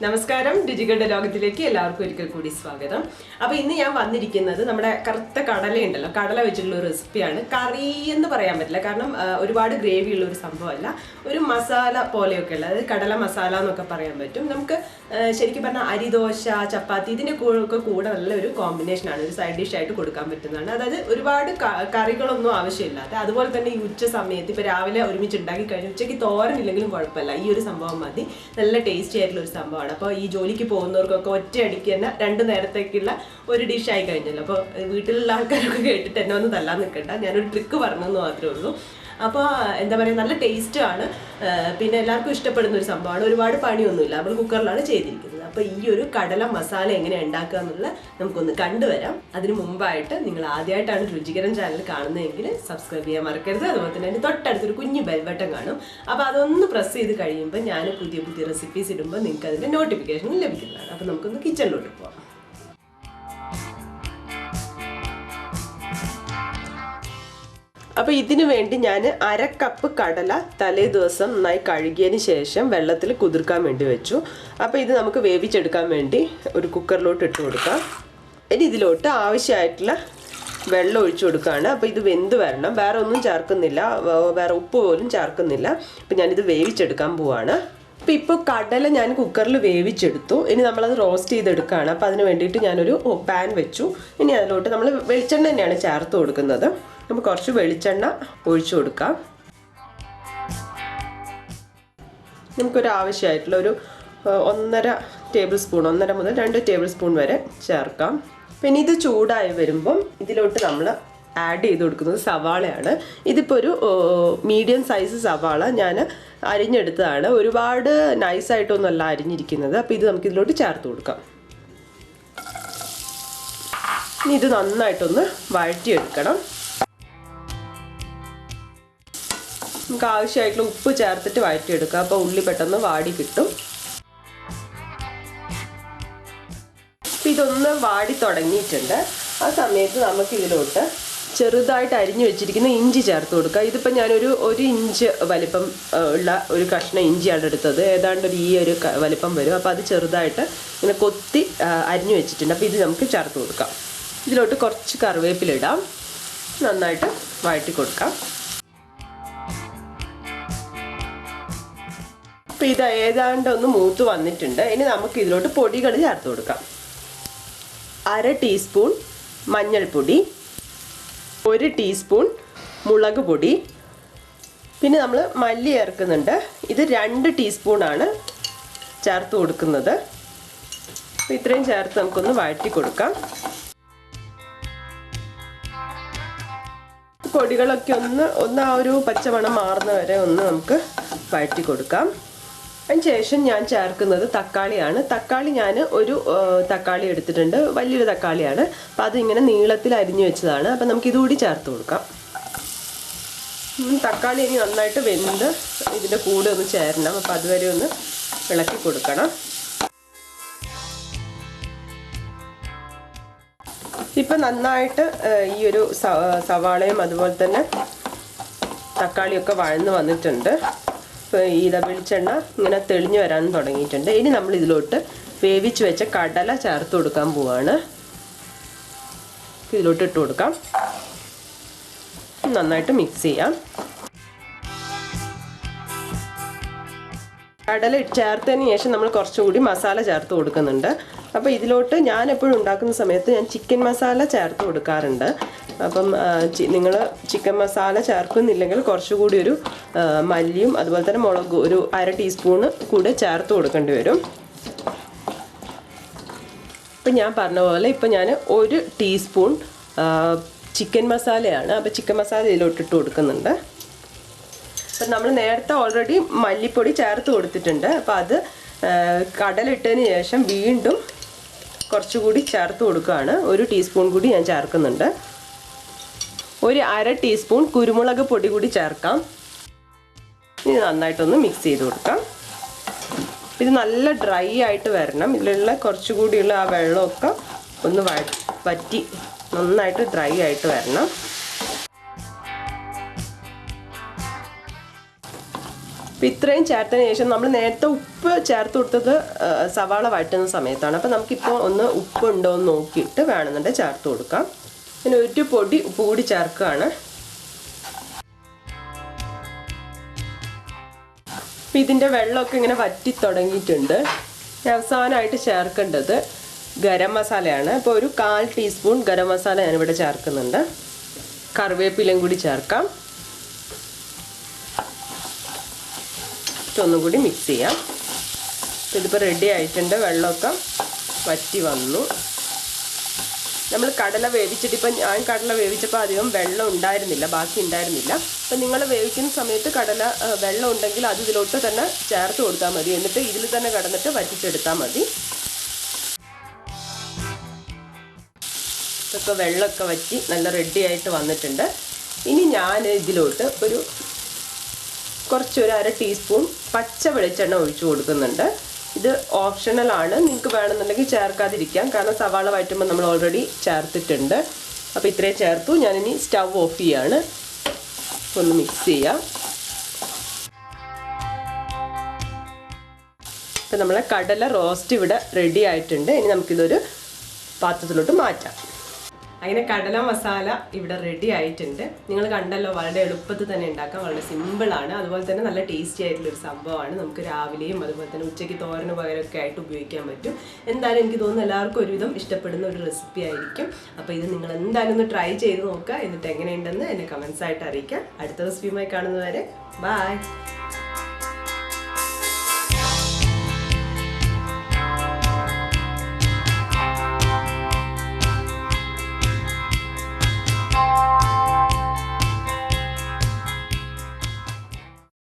നമസ്കാരം രുചികളുടെ ലോകത്തിലേക്ക് എല്ലാവർക്കും ഒരിക്കൽ കൂടി സ്വാഗതം. അപ്പോൾ ഇന്ന് ഞാൻ വന്നിരിക്കുന്നത് നമ്മുടെ കറുത്ത കടലയുണ്ടല്ലോ, കടല വെച്ചിട്ടുള്ള ഒരു റെസിപ്പിയാണ്. കറി എന്ന് പറയാൻ പറ്റില്ല, കാരണം ഒരുപാട് ഗ്രേവി ഉള്ള ഒരു സംഭവമല്ല, ഒരു മസാല പോലെയൊക്കെ ഉള്ള, അതായത് കടല മസാല എന്നൊക്കെ പറയാൻ പറ്റും. നമുക്ക് ശരിക്കും പറഞ്ഞാൽ അരിദോശ, ചപ്പാത്തി ഇതിൻ്റെ ഒക്കെ കൂടെ നല്ലൊരു കോമ്പിനേഷനാണ്, ഒരു സൈഡ് ഡിഷ് ആയിട്ട് കൊടുക്കാൻ പറ്റുന്നതാണ്. അതായത് ഒരുപാട് കറികളൊന്നും ആവശ്യമില്ലാത്ത, അതുപോലെ തന്നെ ഈ ഉച്ച സമയത്ത് ഇപ്പോൾ രാവിലെ ഒരുമിച്ച് ഉണ്ടാക്കി കഴിഞ്ഞ് ഉച്ചയ്ക്ക് തോരനില്ലെങ്കിലും കുഴപ്പമില്ല, ഈ ഒരു സംഭവം മതി. നല്ല ടേസ്റ്റി ആയിട്ടുള്ള ഒരു സംഭവമാണ്. അപ്പോൾ ഈ ജോലിക്ക് പോകുന്നവർക്കൊക്കെ ഒറ്റയടിക്ക് തന്നെ 2 നേരത്തേക്കുള്ള ഒരു ഡിഷ് ആയി കഴിഞ്ഞല്ലോ. അപ്പോൾ വീട്ടിലുള്ള ആൾക്കാരൊക്കെ കേട്ടിട്ട് എന്നെ ഒന്ന് തല്ലാൻ നിൽക്കണ്ട, ഞാനൊരു ട്രിക്ക് പറഞ്ഞെന്ന് മാത്രമേ ഉള്ളൂ. അപ്പോൾ എന്താ പറയുക, നല്ല ടേസ്റ്റാണ്, പിന്നെ എല്ലാവർക്കും ഇഷ്ടപ്പെടുന്ന ഒരു സംഭവമാണ്. ഒരുപാട് പണിയൊന്നുമില്ല, നമ്മൾ കുക്കറിലാണ് ചെയ്തിരിക്കുന്നത്. അപ്പോൾ ഈ ഒരു കടല മസാല എങ്ങനെ ഉണ്ടാക്കുക എന്നുള്ളത് നമുക്കൊന്ന് കണ്ടുവരാം. അതിന് മുമ്പായിട്ട് നിങ്ങൾ ആദ്യമായിട്ടാണ് രുചികരം ചാനൽ കാണുന്നതെങ്കിൽ സബ്സ്ക്രൈബ് ചെയ്യാൻ മറക്കരുത്. അതുപോലെ തന്നെ അതിൻ്റെ തൊട്ടടുത്തൊരു കുഞ്ഞു ബെൽ ബട്ടൺ കാണും. അപ്പോൾ അതൊന്ന് പ്രസ് ചെയ്ത് കഴിയുമ്പോൾ ഞാൻ പുതിയ പുതിയ റെസിപ്പീസ് ഇടുമ്പോൾ നിങ്ങൾക്ക് അതിൻ്റെ നോട്ടിഫിക്കേഷൻ ലഭിക്കുന്നതാണ്. അപ്പോൾ നമുക്കൊന്ന് കിച്ചണിലോട്ട് പോകാം. അപ്പോൾ ഇതിനു വേണ്ടി ഞാൻ 1/2 കപ്പ് കടല തലേ ദിവസം നന്നായി കഴുകിയതിന് ശേഷം വെള്ളത്തിൽ കുതിർക്കാൻ വേണ്ടി വെച്ചു. അപ്പോൾ ഇത് നമുക്ക് വേവിച്ചെടുക്കാൻ വേണ്ടി ഒരു കുക്കറിലോട്ട് ഇട്ട് കൊടുക്കാം. ഇനി ഇതിലോട്ട് ആവശ്യമായിട്ടുള്ള വെള്ളം ഒഴിച്ചു കൊടുക്കുകയാണ്. അപ്പോൾ ഇത് വെന്ത് വരണം, വേറെ ഒന്നും ചേർക്കുന്നില്ല, വേറെ ഉപ്പ് പോലും ചേർക്കുന്നില്ല. അപ്പോൾ ഞാനിത് വേവിച്ചെടുക്കാൻ പോവാണ്. അപ്പോൾ ഇപ്പോൾ കടല ഞാൻ കുക്കറിൽ വേവിച്ചെടുത്തു. ഇനി നമ്മളത് റോസ്റ്റ് ചെയ്തെടുക്കുകയാണ്. അപ്പോൾ അതിന് വേണ്ടിയിട്ട് ഞാനൊരു പാൻ വെച്ചു. ഇനി അതിലോട്ട് നമ്മൾ വെളിച്ചെണ്ണ തന്നെയാണ് ചേർത്ത് കൊടുക്കുന്നത്. നമുക്ക് കുറച്ച് വെളിച്ചെണ്ണ ഒഴിച്ചു കൊടുക്കാം. നമുക്കൊരു ആവശ്യമായിട്ടുള്ള ഒരു 1.5 ടേബിൾ സ്പൂൺ, 1.5 മുതൽ 2 ടേബിൾ സ്പൂൺ വരെ ചേർക്കാം. പിന്നെ ഇത് ചൂടായി വരുമ്പം ഇതിലോട്ട് നമ്മൾ ആഡ് ചെയ്ത് കൊടുക്കുന്നത് സവാളയാണ്. ഇതിപ്പോൾ ഒരു മീഡിയം സൈസ് സവാള ഞാൻ അരിഞ്ഞെടുത്തതാണ്, ഒരുപാട് നൈസായിട്ടൊന്നുമല്ല അരിഞ്ഞിരിക്കുന്നത്. അപ്പോൾ ഇത് നമുക്ക് ഇതിലോട്ട് ചേർത്ത് കൊടുക്കാം. ഇനി ഇത് നന്നായിട്ടൊന്ന് വഴറ്റിയെടുക്കണം. നമുക്ക് ആവശ്യമായിട്ടുള്ള ഉപ്പ് ചേർത്തിട്ട് വഴറ്റിയെടുക്കുക. അപ്പോൾ ഉള്ളി പെട്ടെന്ന് വാടി കിട്ടും. ഇതൊന്ന് വാടി തുടങ്ങിയിട്ടുണ്ട്. ആ സമയത്ത് നമുക്ക് ഇതിലോട്ട് ചെറുതായിട്ട് അരിഞ്ഞു വെച്ചിരിക്കുന്ന ഇഞ്ചി ചേർത്ത് കൊടുക്കുക. ഇതിപ്പോൾ ഞാനൊരു 1 ഇഞ്ച് വലിപ്പം ഉള്ള ഒരു കഷ്ണം ഇഞ്ചിയാണ് എടുത്തത്. ഏതാണ്ട് ഈ ഒരു വലിപ്പം വരും. അപ്പോൾ അത് ചെറുതായിട്ട് ഇങ്ങനെ കൊത്തി അരിഞ്ഞു വെച്ചിട്ടുണ്ട്. അപ്പോൾ ഇത് നമുക്ക് ചേർത്ത് കൊടുക്കാം. ഇതിലോട്ട് കുറച്ച് കറിവേപ്പിലിടാം, നന്നായിട്ട് വഴറ്റി കൊടുക്കാം. അപ്പോൾ ഇത് ഏതാണ്ട് ഒന്ന് മൂത്ത് വന്നിട്ടുണ്ട്. ഇനി നമുക്ക് ഇതിലോട്ട് പൊടികൾ ചേർത്ത് കൊടുക്കാം. 1/2 ടീസ്പൂൺ മഞ്ഞൾപ്പൊടി, 1 ടീസ്പൂൺ മുളക് പൊടി, പിന്നെ നമ്മൾ മല്ലി ചേർക്കുന്നുണ്ട്. ഇത് 2 ടീസ്പൂണാണ് ചേർത്ത് കൊടുക്കുന്നത്. അപ്പോൾ ഇത്രയും ചേർത്ത് നമുക്കൊന്ന് വഴറ്റി കൊടുക്കാം. പൊടികളൊക്കെ ഒന്ന് ആ ഒരു പച്ചമണം മാറുന്ന വരെ ഒന്ന് നമുക്ക് വഴറ്റി കൊടുക്കാം. അതിന് ശേഷം ഞാൻ ചേർക്കുന്നത് തക്കാളിയാണ്. തക്കാളി ഞാൻ ഒരു തക്കാളി എടുത്തിട്ടുണ്ട്, വലിയൊരു തക്കാളിയാണ്. അപ്പോൾ അതിങ്ങനെ നീളത്തിൽ അരിഞ്ഞു വെച്ചതാണ്. അപ്പോൾ നമുക്ക് ഇതുകൂടി ചേർത്ത് കൊടുക്കാം. തക്കാളി ഇനി നന്നായിട്ട് വെന്ത് ഇതിൻ്റെ കൂടെ ഒന്ന് ചേരണം. അപ്പോൾ അതുവരെ ഒന്ന് ഇളക്കി കൊടുക്കണം. ഇപ്പം നന്നായിട്ട് ഈ ഒരു സവാളയും അതുപോലെ തന്നെ തക്കാളിയൊക്കെ വഴന്ന് വന്നിട്ടുണ്ട്. ഇപ്പോൾ ഈ വെളിച്ചെണ്ണ ഇങ്ങനെ തെളിഞ്ഞു വരാൻ തുടങ്ങിയിട്ടുണ്ട്. ഇനി നമ്മൾ ഇതിലോട്ട് വേവിച്ച് വെച്ച കടല ചേർത്ത് കൊടുക്കാൻ പോവാണ്. ഇതിലോട്ട് ഇട്ട് കൊടുക്കാം. നന്നായിട്ട് മിക്സ് ചെയ്യാം. കടല ചേർത്തതിന് ശേഷം നമ്മൾ കുറച്ചുകൂടി മസാല ചേർത്ത് കൊടുക്കുന്നുണ്ട്. അപ്പോൾ ഇതിലോട്ട് ഞാൻ എപ്പോഴും ഉണ്ടാക്കുന്ന സമയത്ത് ഞാൻ ചിക്കൻ മസാല ചേർത്ത് കൊടുക്കാറുണ്ട്. അപ്പം നിങ്ങൾ ചിക്കൻ മസാല ചേർക്കുന്നില്ലെങ്കിൽ കുറച്ചുകൂടി ഒരു മല്ലിയും അതുപോലെ തന്നെ മുളകും ഒരു 1/2 ടീസ്പൂണ് കൂടെ ചേർത്ത് കൊടുക്കേണ്ടി വരും. ഇപ്പം ഞാൻ പറഞ്ഞ പോലെ ഇപ്പം ഞാൻ 1 ടീസ്പൂൺ ചിക്കൻ മസാലയാണ്. അപ്പോൾ ചിക്കൻ മസാല ഇതിലോട്ടിട്ട് കൊടുക്കുന്നുണ്ട്. അപ്പം നമ്മൾ നേരത്തെ ഓൾറെഡി മല്ലിപ്പൊടി ചേർത്ത് കൊടുത്തിട്ടുണ്ട്. അപ്പോൾ അത് കടലിട്ടതിന് ശേഷം വീണ്ടും കുറച്ചുകൂടി ചേർത്ത് കൊടുക്കുകയാണ്. 1 ടീസ്പൂൺ കൂടി ഞാൻ ചേർക്കുന്നുണ്ട്. ഒരു 1/2 ടീസ്പൂൺ കുരുമുളക് പൊടി കൂടി ചേർക്കാം. ഇനി നന്നായിട്ടൊന്ന് മിക്സ് ചെയ്ത് കൊടുക്കാം. ഇത് നല്ല ഡ്രൈ ആയിട്ട് വരണം. ഇതിലുള്ള കുറച്ചുകൂടിയുള്ള ആ വെള്ളമൊക്കെ ഒന്ന് വറ്റി നന്നായിട്ട് ഡ്രൈ ആയിട്ട് വരണം. അപ്പോൾ ഇത്രയും ചേർത്തതിന് ശേഷം നമ്മൾ നേരത്തെ ഉപ്പ് ചേർത്ത് കൊടുത്തത് സവാള വഴറ്റുന്ന സമയത്താണ്. അപ്പോൾ നമുക്കിപ്പോൾ ഒന്ന് ഉപ്പ് ഉണ്ടോ എന്ന് നോക്കിയിട്ട് വേണമെന്നുണ്ടെങ്കിൽ ചേർത്ത് കൊടുക്കാം. പിന്നെ ഒരു പൊടി ഉപ്പ് കൂടി ചേർക്കുകയാണ്. അപ്പം ഇതിൻ്റെ വെള്ളമൊക്കെ ഇങ്ങനെ വറ്റി തുടങ്ങിയിട്ടുണ്ട്. അവസാനമായിട്ട് ചേർക്കേണ്ടത് ഗരം മസാലയാണ്. അപ്പോൾ ഒരു 1/4 ടീസ്പൂൺ ഗരം മസാല ഞാനിവിടെ ചേർക്കുന്നുണ്ട്. കറിവേപ്പിലയും കൂടി ചേർക്കാം. ഒന്നും കൂടി മിക്സ് ചെയ്യാം. ഇതിപ്പോൾ റെഡി ആയിട്ടുണ്ട്. വെള്ളമൊക്കെ വറ്റി വന്നു. നമ്മൾ കടല വേവിച്ചിട്ട് ഇപ്പം ഞാൻ കടല വേവിച്ചപ്പോൾ അധികം വെള്ളം ഉണ്ടായിരുന്നില്ല, ബാക്കി ഉണ്ടായിരുന്നില്ല. അപ്പം നിങ്ങൾ വേവിക്കുന്ന സമയത്ത് കടല വെള്ളം ഉണ്ടെങ്കിൽ അത് ഇതിലോട്ട് തന്നെ ചേർത്ത് കൊടുത്താൽ മതി. എന്നിട്ട് ഇതിൽ തന്നെ കിടന്നിട്ട് വറ്റിച്ചെടുത്താൽ മതി. ഇതൊക്കെ വെള്ളമൊക്കെ വറ്റി നല്ല റെഡി ആയിട്ട് വന്നിട്ടുണ്ട്. ഇനി ഞാൻ ഇതിലോട്ട് കുറച്ചൊരു 1/2 ടീസ്പൂൺ പച്ച വെളിച്ചെണ്ണ ഒഴിച്ചു കൊടുക്കുന്നുണ്ട്. ഇത് ഓപ്ഷണലാണ്, നിങ്ങൾക്ക് വേണമെന്നുണ്ടെങ്കിൽ ചേർക്കാതിരിക്കാം. കാരണം സവാള വഴറ്റുമ്പോൾ നമ്മൾ ഓൾറെഡി ചേർത്തിട്ടുണ്ട്. അപ്പോൾ ഇത്രയും ചേർത്തു. ഞാനിനി സ്റ്റവ് ഓഫ് ചെയ്യാണ്. ഒന്ന് മിക്സ് ചെയ്യാം. അപ്പോൾ നമ്മളെ കടല റോസ്റ്റ് ഇവിടെ റെഡി ആയിട്ടുണ്ട്. ഇനി നമുക്കിതൊരു പാത്രത്തിലോട്ട് മാറ്റാം. അങ്ങനെ കടല മസാല ഇവിടെ റെഡി ആയിട്ടുണ്ട്. നിങ്ങൾ കണ്ടല്ലോ, വളരെ എളുപ്പത്തിൽ തന്നെ ഉണ്ടാക്കാം. വളരെ സിമ്പിളാണ്. അതുപോലെ തന്നെ നല്ല ടേസ്റ്റി ആയിട്ടുള്ളൊരു സംഭവമാണ്. നമുക്ക് രാവിലെയും അതുപോലെ തന്നെ ഉച്ചയ്ക്ക് തോരന് പകരമൊക്കെ ആയിട്ട് ഉപയോഗിക്കാൻ പറ്റും. എന്തായാലും എനിക്ക് തോന്നുന്നു എല്ലാവർക്കും ഒരുവിധം ഇഷ്ടപ്പെടുന്ന ഒരു റെസിപ്പി ആയിരിക്കും. അപ്പോൾ ഇത് നിങ്ങൾ എന്തായാലും ഒന്ന് ട്രൈ ചെയ്ത് നോക്കുക. എന്നിട്ട് എങ്ങനെയുണ്ടെന്ന് എന്നെ കമൻസ് ആയിട്ട് അറിയിക്കാം. അടുത്ത റെസിപ്പിയുമായി കാണുന്നവരെ ബൈ.